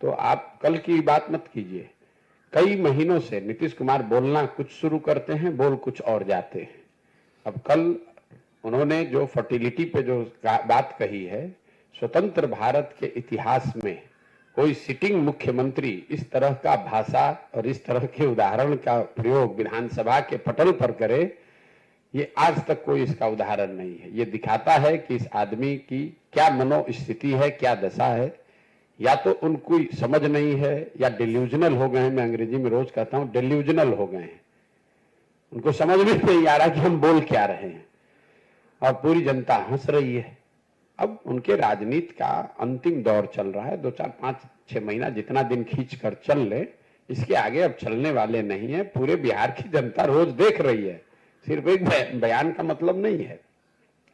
तो आप कल की बात मत कीजिए। कई महीनों से नीतीश कुमार बोलना कुछ शुरू करते हैं, बोल कुछ और जाते हैं। अब कल उन्होंने जो फर्टिलिटी पे जो बात कही है, स्वतंत्र भारत के इतिहास में कोई सिटिंग मुख्यमंत्री इस तरह का भाषा और इस तरह के उदाहरण का प्रयोग विधानसभा के पटल पर करे, ये आज तक कोई इसका उदाहरण नहीं है। ये दिखाता है कि इस आदमी की क्या मनोस्थिति है, क्या दशा है। या तो उनको समझ नहीं है या डिल्यूजनल हो गए हैं। मैं अंग्रेजी में रोज कहता हूं डिल्यूजनल हो गए हैं, उनको समझ में नहीं आ रहा कि हम बोल क्या रहे हैं और पूरी जनता हंस रही है। अब उनके राजनीति का अंतिम दौर चल रहा है। 2, 4, 5, 6 महीना जितना दिन खींच कर चल ले, इसके आगे अब चलने वाले नहीं है। पूरे बिहार की जनता रोज देख रही है, सिर्फ एक बयान का मतलब नहीं है।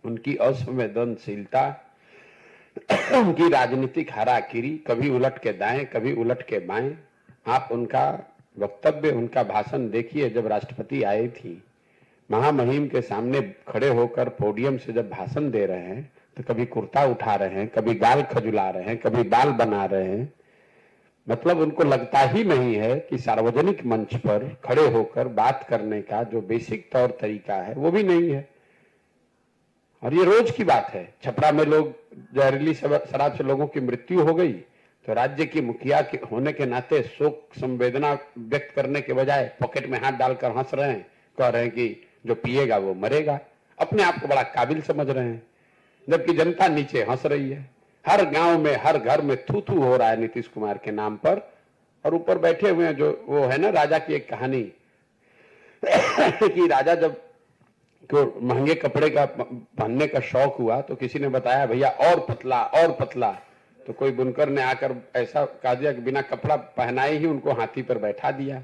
उनकी असंवेदनशीलता, उनकी राजनीतिक हाराकिरी, कभी उलट के दाएं कभी उलट के बाएं। आप उनका वक्तव्य, उनका भाषण देखिए। जब राष्ट्रपति आई थी, महामहिम के सामने खड़े होकर पोडियम से जब भाषण दे रहे हैं तो कभी कुर्ता उठा रहे हैं, कभी गाल खजुला रहे हैं, कभी बाल बना रहे हैं। मतलब उनको लगता ही नहीं है कि सार्वजनिक मंच पर खड़े होकर बात करने का जो बेसिक तौर तरीका है वो भी नहीं है। और ये रोज की बात है। छपरा में लोग जहरीली शराब से लोगों की मृत्यु हो गई तो राज्य की मुखिया के होने के नाते शोक संवेदना व्यक्त करने के बजाय पॉकेट में हाथ डालकर हंस रहे हैं, कह रहे हैं कि जो पिएगा वो मरेगा। अपने आप को बड़ा काबिल समझ रहे हैं, जबकि जनता नीचे हंस रही है। हर गांव में, हर घर में थू थू हो रहा है नीतीश कुमार के नाम पर। और ऊपर बैठे हुए हैं जो वो है ना, राजा की एक कहानी कि राजा जब को महंगे कपड़े का पहनने का शौक हुआ तो किसी ने बताया भैया और पतला और पतला। तो कोई बुनकर ने आकर ऐसा कह दिया कि बिना कपड़ा पहनाए ही उनको हाथी पर बैठा दिया।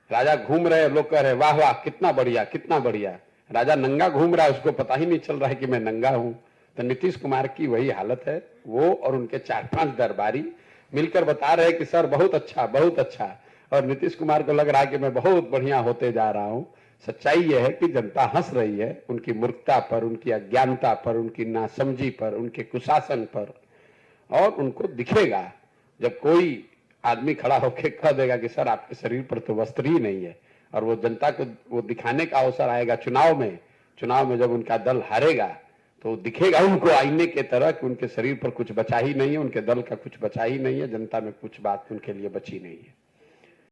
राजा घूम रहे, लोग कह रहे वाह वाह कितना बढ़िया कितना बढ़िया। राजा नंगा घूम रहा है, उसको पता ही नहीं चल रहा है कि मैं नंगा हूं। तो नीतीश कुमार की वही हालत है। वो और उनके 4-5 दरबारी मिलकर बता रहे कि सर बहुत अच्छा बहुत अच्छा, और नीतीश कुमार को लग रहा है कि मैं बहुत बढ़िया होते जा रहा हूं। सच्चाई यह है कि जनता हंस रही है उनकी मूर्खता पर, उनकी अज्ञानता पर, उनकी नासमझी पर, उनके कुशासन पर। और उनको दिखेगा जब कोई आदमी खड़ा होकर कह देगा कि सर आपके शरीर पर तो वस्त्र ही नहीं है, और वो जनता को वो दिखाने का अवसर आएगा चुनाव में जब उनका दल हारेगा तो दिखेगा उनको आईने के तरह कि उनके शरीर पर कुछ बचा ही नहीं है, उनके दल का कुछ बचा ही नहीं है, जनता में कुछ बात उनके लिए बची नहीं है।